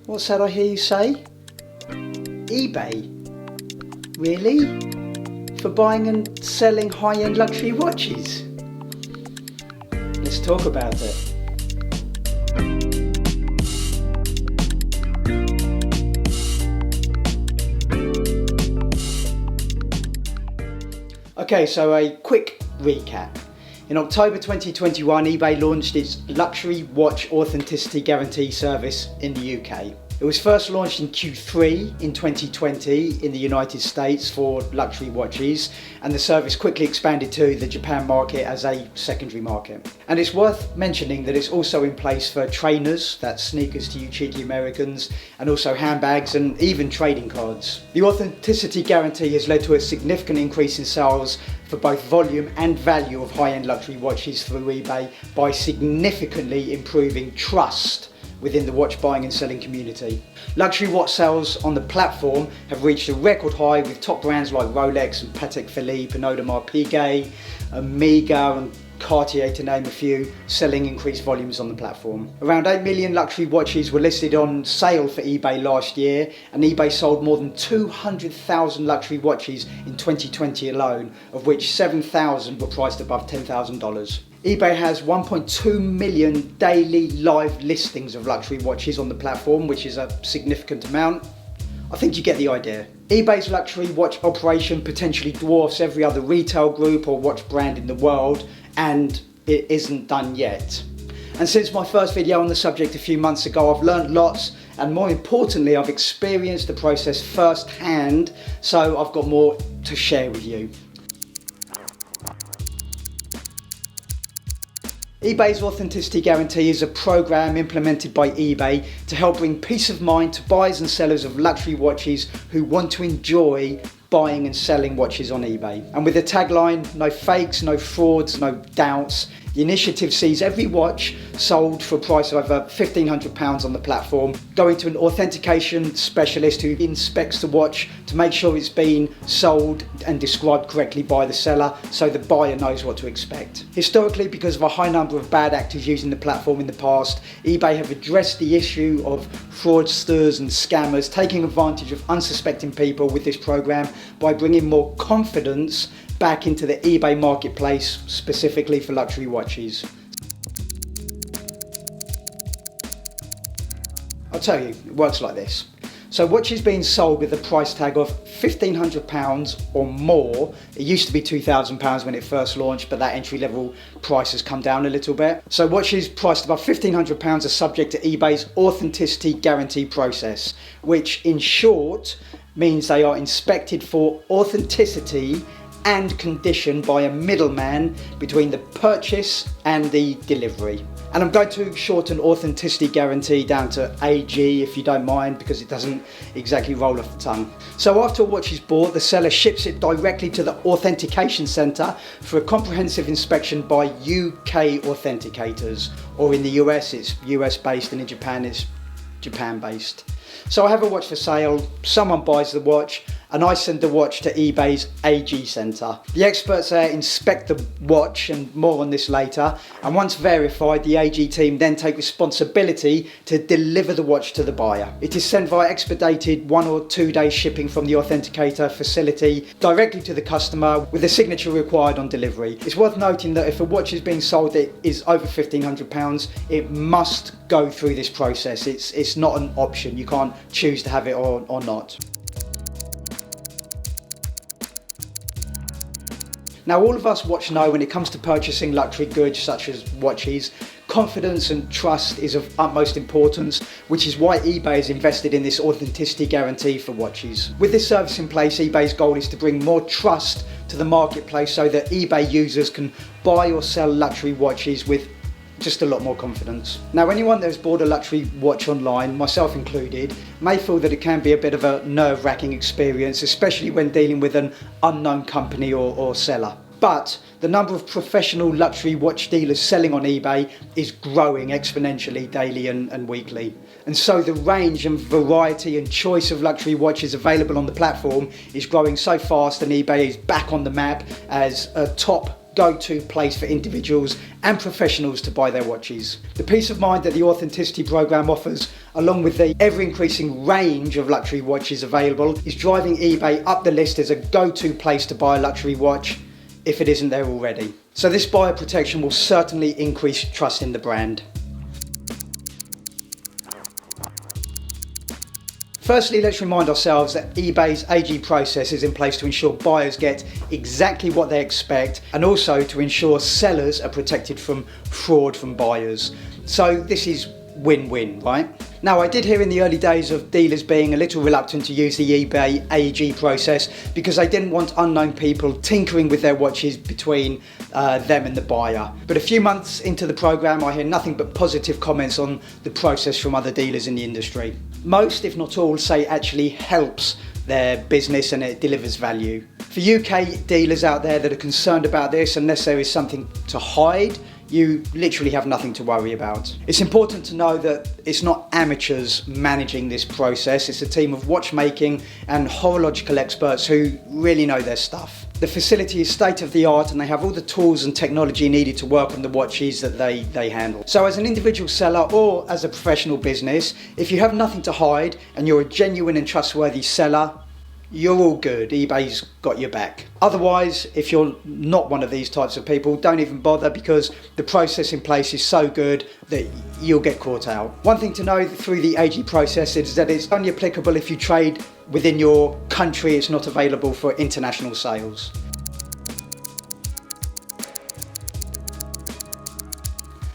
What's that I hear you say? eBay? Really? For buying and selling high-end luxury watches? Let's talk about it. Okay, so a quick recap. In October 2021, eBay launched its luxury watch authenticity guarantee service in the UK. It was first launched in Q3 in 2020 in the United States for luxury watches, and the service quickly expanded to the Japan market as a secondary market. And it's worth mentioning that it's also in place for trainers, that's sneakers to you cheeky Americans, and also handbags and even trading cards. The authenticity guarantee has led to a significant increase in sales for both volume and value of high-end luxury watches through eBay by significantly improving trust within the watch buying and selling community. Luxury watch sales on the platform have reached a record high, with top brands like Rolex and Patek Philippe and Audemars Piguet, Omega and Cartier, to name a few, selling increased volumes on the platform. Around 8 million luxury watches were listed on sale for eBay last year, and eBay sold more than 200,000 luxury watches in 2020 alone, of which 7,000 were priced above $10,000. eBay has 1.2 million daily live listings of luxury watches on the platform, which is a significant amount. I think you get the idea. eBay's luxury watch operation potentially dwarfs every other retail group or watch brand in the world, and it isn't done yet. And since my first video on the subject a few months ago, I've learned lots, and more importantly, I've experienced the process firsthand, so I've got more to share with you. eBay's Authenticity Guarantee is a program implemented by eBay to help bring peace of mind to buyers and sellers of luxury watches who want to enjoy buying and selling watches on eBay. And with the tagline, no fakes, no frauds, no doubts, the initiative sees every watch sold for a price of over £1,500 on the platform going to an authentication specialist who inspects the watch to make sure it's been sold and described correctly by the seller, so the buyer knows what to expect. Historically, because of a high number of bad actors using the platform in the past, eBay have addressed the issue of fraudsters and scammers taking advantage of unsuspecting people with this program by bringing more confidence back into the eBay marketplace, specifically for luxury watches. I'll tell you, it works like this. So watches being sold with a price tag of £1,500 or more. It used to be £2,000 when it first launched, but that entry level price has come down a little bit. So watches priced above £1,500 are subject to eBay's authenticity guarantee process, which in short means they are inspected for authenticity and condition by a middleman between the purchase and the delivery. And I'm going to shorten authenticity guarantee down to AG if you don't mind, because it doesn't exactly roll off the tongue. So after a watch is bought, the seller ships it directly to the authentication centre for a comprehensive inspection by UK authenticators, or in the US it's US based, and in Japan it's Japan based. So I have a watch for sale, someone buys the watch, and I send the watch to eBay's AG centre. The experts there inspect the watch, and more on this later, and once verified, the AG team then take responsibility to deliver the watch to the buyer. It is sent via expedited 1 or 2 day shipping from the Authenticator facility directly to the customer, with a signature required on delivery. It's worth noting that if a watch is being sold that is over £1,500, it must go through this process. It's not an option. You can't choose to have it or not. Now, all of us watch know when it comes to purchasing luxury goods such as watches, confidence and trust is of utmost importance, which is why eBay has invested in this authenticity guarantee for watches. With this service in place, eBay's goal is to bring more trust to the marketplace so that eBay users can buy or sell luxury watches with just a lot more confidence. Now, anyone that has bought a luxury watch online, myself included, may feel that it can be a bit of a nerve-wracking experience, especially when dealing with an unknown company or seller. But the number of professional luxury watch dealers selling on eBay is growing exponentially daily and weekly. And so the range and variety and choice of luxury watches available on the platform is growing so fast, and eBay is back on the map as a top go-to place for individuals and professionals to buy their watches. The peace of mind that the Authenticity program offers, along with the ever-increasing range of luxury watches available, is driving eBay up the list as a go-to place to buy a luxury watch if it isn't there already. So this buyer protection will certainly increase trust in the brand. Firstly, let's remind ourselves that eBay's AG process is in place to ensure buyers get exactly what they expect, and also to ensure sellers are protected from fraud from buyers. So this is win-win, right? Now, I did hear in the early days of dealers being a little reluctant to use the eBay AG process because they didn't want unknown people tinkering with their watches between them and the buyer. But a few months into the program, I hear nothing but positive comments on the process from other dealers in the industry. Most, if not all, say it actually helps their business and it delivers value. For UK dealers out there that are concerned about this, unless there is something to hide, you literally have nothing to worry about. It's important to know that it's not amateurs managing this process, it's a team of watchmaking and horological experts who really know their stuff. The facility is state of the art and they have all the tools and technology needed to work on the watches that they handle. So as an individual seller or as a professional business, if you have nothing to hide and you're a genuine and trustworthy seller, you're all good. eBay's got your back. Otherwise, if you're not one of these types of people, don't even bother because the process in place is so good that you'll get caught out. One thing to know through the AG process is that it's only applicable if you trade within your country. It's not available for international sales.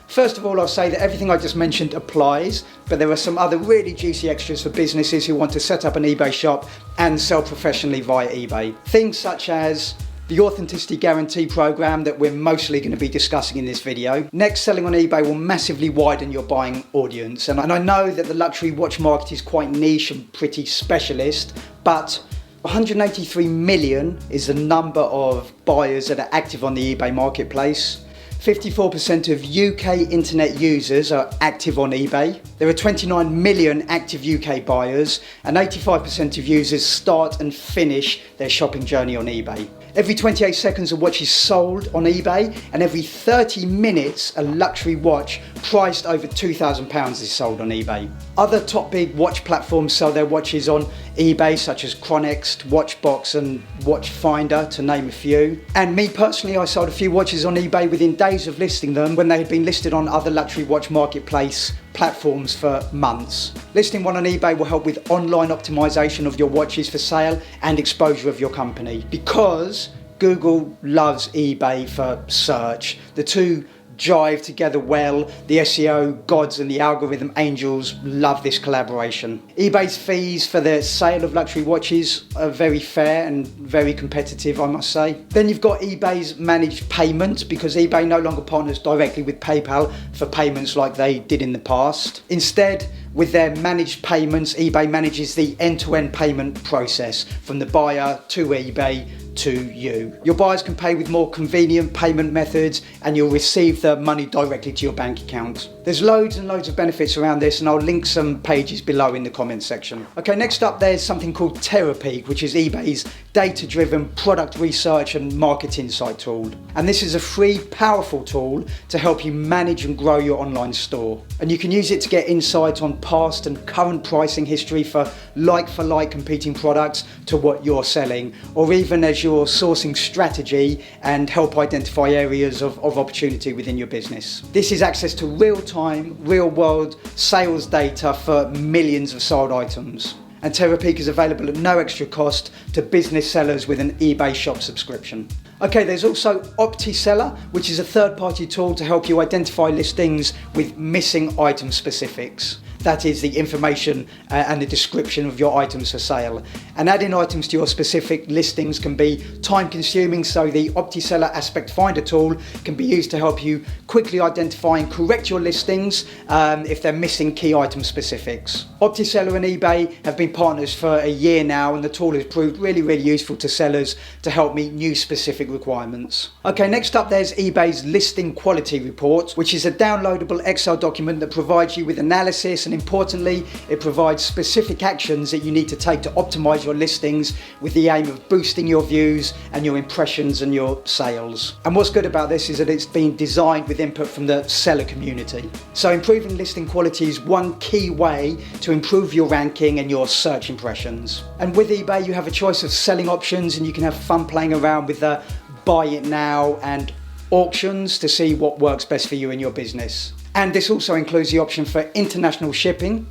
First of all, I'll say that everything I just mentioned applies, but there are some other really juicy extras for businesses who want to set up an eBay shop and sell professionally via eBay. Things such as the Authenticity Guarantee program that we're mostly going to be discussing in this video. Next, selling on eBay will massively widen your buying audience. And I know that the luxury watch market is quite niche and pretty specialist, but 183 million is the number of buyers that are active on the eBay marketplace. 54% of UK internet users are active on eBay. There are 29 million active UK buyers and 85% of users start and finish their shopping journey on eBay. Every 28 seconds a watch is sold on eBay and every 30 minutes a luxury watch priced over £2,000 is sold on eBay. Other top big watch platforms sell their watches on eBay such as Chronext, Watchbox and Watchfinder to name a few. And me personally, I sold a few watches on eBay within days of listing them when they had been listed on other luxury watch marketplace platforms for months. Listing one on eBay will help with online optimization of your watches for sale and exposure of your company, because Google loves eBay for search. The two jive together well. The SEO gods and the algorithm angels love this collaboration. eBay's fees for the sale of luxury watches are very fair and very competitive, I must say. Then you've got eBay's managed payments, because eBay no longer partners directly with PayPal for payments like they did in the past. Instead, with their managed payments, eBay manages the end-to-end payment process from the buyer to eBay to you. Your buyers can pay with more convenient payment methods and you'll receive the money directly to your bank account. There's loads and loads of benefits around this and I'll link some pages below in the comments section. Okay, next up there's something called Terapeak, which is eBay's data-driven product research and market insight tool. And this is a free, powerful tool to help you manage and grow your online store. And you can use it to get insights on past and current pricing history for like-for-like competing products to what you're selling, or even as your sourcing strategy, and help identify areas of opportunity within your business. This is access to real-time, real-world sales data for millions of sold items. And Terapeak is available at no extra cost to business sellers with an eBay shop subscription. Okay, there's also OptiSeller, which is a third-party tool to help you identify listings with missing item specifics. That is the information and the description of your items for sale. And adding items to your specific listings can be time consuming, so the OptiSeller Aspect Finder tool can be used to help you quickly identify and correct your listings if they're missing key item specifics. OptiSeller and eBay have been partners for a year now, and the tool has proved really useful to sellers to help meet new specific requirements. Okay, next up there's eBay's Listing Quality Report, which is a downloadable Excel document that provides you with analysis and and importantly, it provides specific actions that you need to take to optimize your listings with the aim of boosting your views and your impressions and your sales. And what's good about this is that it's been designed with input from the seller community. So improving listing quality is one key way to improve your ranking and your search impressions. And with eBay, you have a choice of selling options, and you can have fun playing around with the buy it now and auctions to see what works best for you and your business. And this also includes the option for international shipping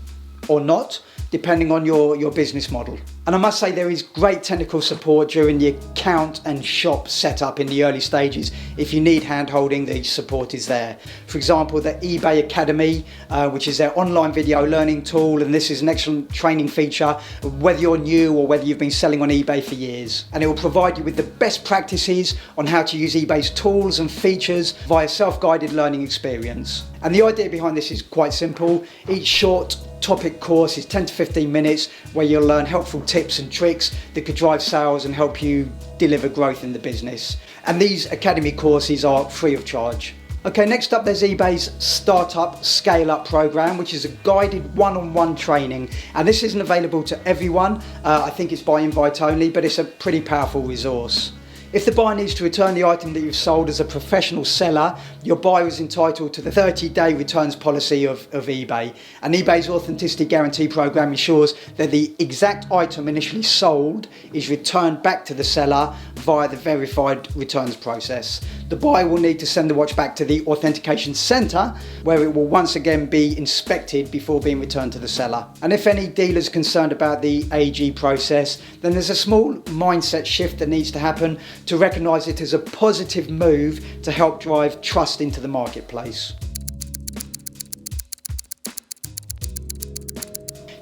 or not, depending on your business model. And I must say there is great technical support during the account and shop setup in the early stages. If you need hand-holding, the support is there. For example, the eBay Academy, which is their online video learning tool, and this is an excellent training feature, whether you're new or whether you've been selling on eBay for years. And it will provide you with the best practices on how to use eBay's tools and features via self-guided learning experience. And the idea behind this is quite simple. Each short topic course is 10 to 15 minutes where you'll learn helpful tips and tricks that could drive sales and help you deliver growth in the business. And these Academy courses are free of charge. Okay, next up there's eBay's Startup Scale Up program, which is a guided one-on-one training. And this isn't available to everyone. I think it's by invite only, but it's a pretty powerful resource. If the buyer needs to return the item that you've sold as a professional seller, your buyer is entitled to the 30-day returns policy of eBay. And eBay's Authenticity Guarantee program ensures that the exact item initially sold is returned back to the seller via the verified returns process. The buyer will need to send the watch back to the Authentication Center, where it will once again be inspected before being returned to the seller. And if any dealer is concerned about the AG process, then there's a small mindset shift that needs to happen to recognise it as a positive move to help drive trust into the marketplace.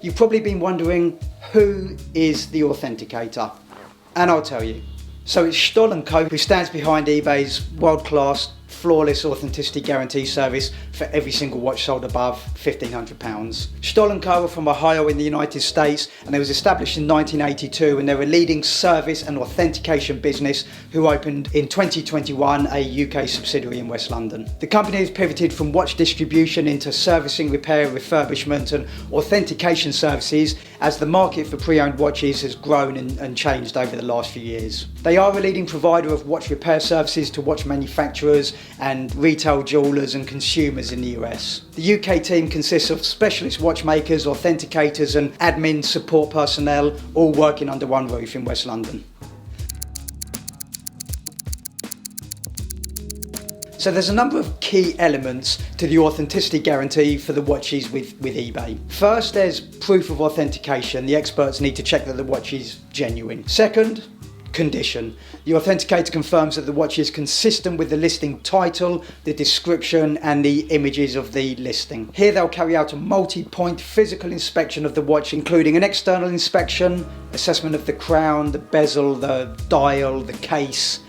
You've probably been wondering, who is the Authenticator? And I'll tell you. So it's Stoll & Co who stands behind eBay's world-class flawless authenticity guarantee service for every single watch sold above £1,500. Stoll & Co are from Ohio in the United States, and it was established in 1982, and they're a leading service and authentication business who opened in 2021 a UK subsidiary in West London. The company has pivoted from watch distribution into servicing, repair, refurbishment and authentication services as the market for pre-owned watches has grown and changed over the last few years. They are a leading provider of watch repair services to watch manufacturers and retail jewelers and consumers in the US. The UK team consists of specialist watchmakers, authenticators and admin support personnel, all working under one roof in West London. So there's a number of key elements to the authenticity guarantee for the watches with eBay. First, there's proof of authentication. The experts need to check that the watch is genuine. Second, condition. The authenticator confirms that the watch is consistent with the listing title, the description and the images of the listing. Here they'll carry out a multi-point physical inspection of the watch, including an external inspection, assessment of the crown, the bezel, the dial, the case,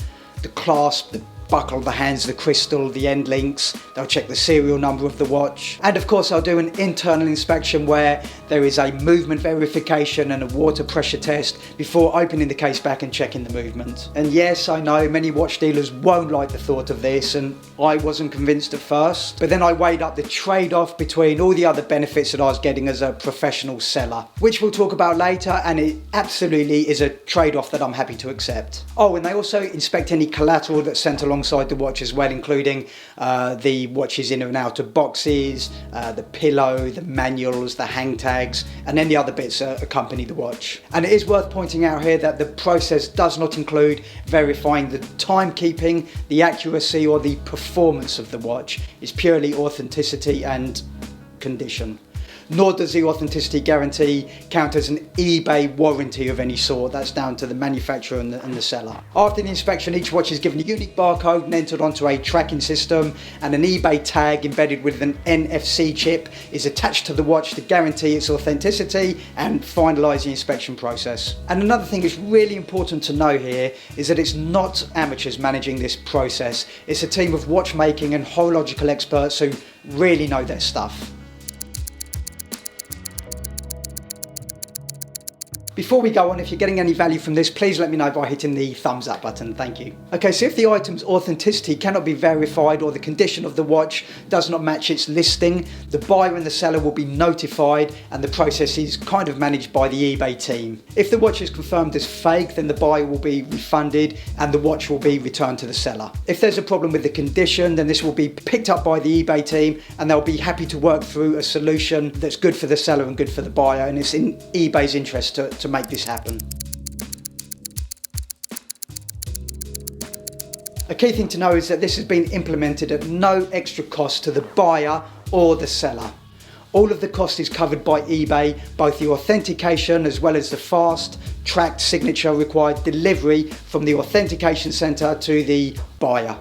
the clasp, the buckle, the hands, the crystal, the end links. They'll check the serial number of the watch. And of course they'll do an internal inspection where there is a movement verification and a water pressure test before opening the case back and checking the movement. And yes, I know many watch dealers won't like the thought of this, and I wasn't convinced at first, but then I weighed up the trade-off between all the other benefits that I was getting as a professional seller, which we'll talk about later, and it absolutely is a trade-off that I'm happy to accept. Oh, and they also inspect any collateral that's sent alongside the watch as well, including the watch's inner and outer boxes, the pillow, the manuals, the hang tags, and any other bits that accompany the watch. And it is worth pointing out here that the process does not include verifying the timekeeping, the accuracy or the performance of the watch. It's purely authenticity and condition. Nor does the authenticity guarantee count as an eBay warranty of any sort. That's down to the manufacturer and the seller. After the inspection, each watch is given a unique barcode and entered onto a tracking system, and an eBay tag embedded with an NFC chip is attached to the watch to guarantee its authenticity and finalise the inspection process. And another thing that's really important to know here is that it's not amateurs managing this process. It's a team of watchmaking and horological experts who really know their stuff. Before we go on, if you're getting any value from this, please let me know by hitting the thumbs up button. Thank you. Okay, so if the item's authenticity cannot be verified or the condition of the watch does not match its listing, the buyer and the seller will be notified and the process is kind of managed by the eBay team. If the watch is confirmed as fake, then the buyer will be refunded and the watch will be returned to the seller. If there's a problem with the condition, then this will be picked up by the eBay team and they'll be happy to work through a solution that's good for the seller and good for the buyer, and it's in eBay's interest to make this happen. A key thing to know is that this has been implemented at no extra cost to the buyer or the seller. All of the cost is covered by eBay, both the authentication as well as the fast, tracked signature required delivery from the authentication centre to the buyer.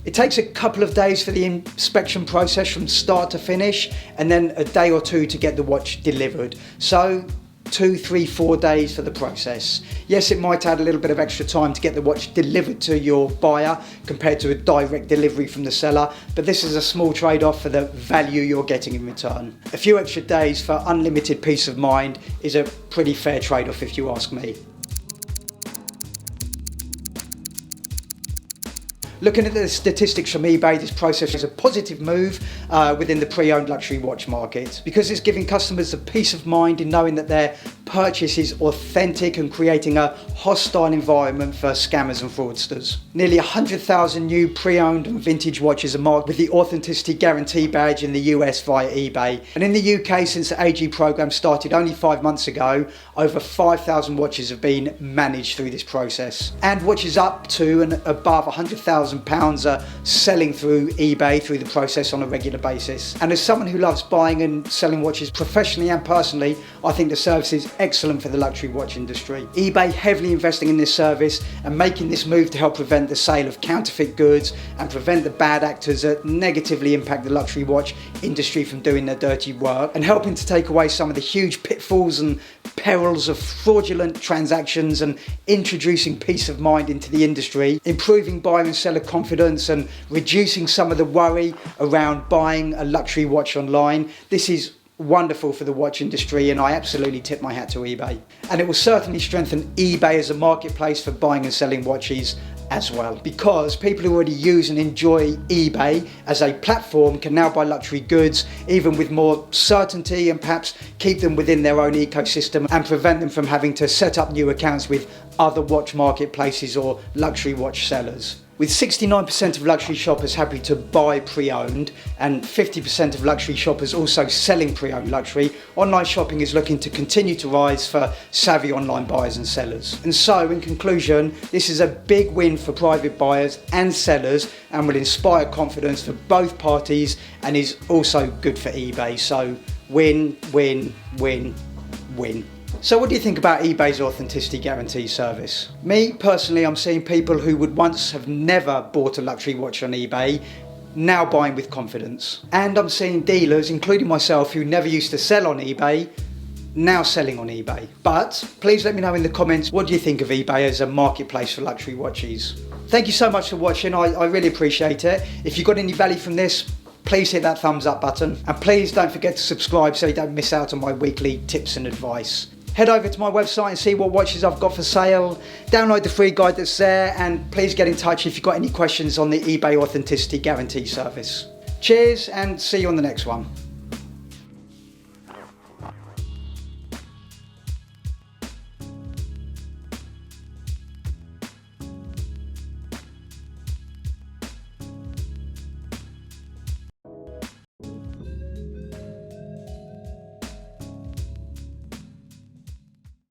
It takes a couple of days for the inspection process from start to finish, and then a day or two to get the watch delivered. So 2, 3, 4 days for the process. Yes, it might add a little bit of extra time to get the watch delivered to your buyer compared to a direct delivery from the seller, but this is a small trade-off for the value you're getting in return. A few extra days for unlimited peace of mind is a pretty fair trade-off if you ask me. Looking at the statistics from eBay, this process is a positive move within the pre-owned luxury watch market because it's giving customers the peace of mind in knowing that their purchase is authentic and creating a hostile environment for scammers and fraudsters. Nearly 100,000 new pre-owned and vintage watches are marked with the authenticity guarantee badge in the US via eBay. And in the UK, since the AG program started only 5 months ago, over 5,000 watches have been managed through this process. And watches up to and above £100,000 are selling through eBay through the process on a regular basis. And as someone who loves buying and selling watches professionally and personally, I think the service is excellent for the luxury watch industry. eBay heavily investing in this service and making this move to help prevent the sale of counterfeit goods and prevent the bad actors that negatively impact the luxury watch industry from doing their dirty work, and helping to take away some of the huge pitfalls and perils of fraudulent transactions and introducing peace of mind into the industry, improving buyer and seller confidence and reducing some of the worry around buying a luxury watch online. This is wonderful for the watch industry, and I absolutely tip my hat to eBay. And it will certainly strengthen eBay as a marketplace for buying and selling watches as well, because people who already use and enjoy eBay as a platform can now buy luxury goods even with more certainty and perhaps keep them within their own ecosystem and prevent them from having to set up new accounts with other watch marketplaces or luxury watch sellers. With 69% of luxury shoppers happy to buy pre-owned and 50% of luxury shoppers also selling pre-owned luxury, online shopping is looking to continue to rise for savvy online buyers and sellers. And so, in conclusion, this is a big win for private buyers and sellers and will inspire confidence for both parties and is also good for eBay. So, win, win, win, win. So what do you think about eBay's authenticity guarantee service? Me, personally, I'm seeing people who would once have never bought a luxury watch on eBay now buying with confidence. And I'm seeing dealers, including myself, who never used to sell on eBay, now selling on eBay. But please let me know in the comments, what do you think of eBay as a marketplace for luxury watches? Thank you so much for watching, I really appreciate it. If you got any value from this, please hit that thumbs up button. And please don't forget to subscribe so you don't miss out on my weekly tips and advice. Head over to my website and see what watches I've got for sale. Download the free guide that's there, and please get in touch if you've got any questions on the eBay Authenticity Guarantee service. Cheers and see you on the next one.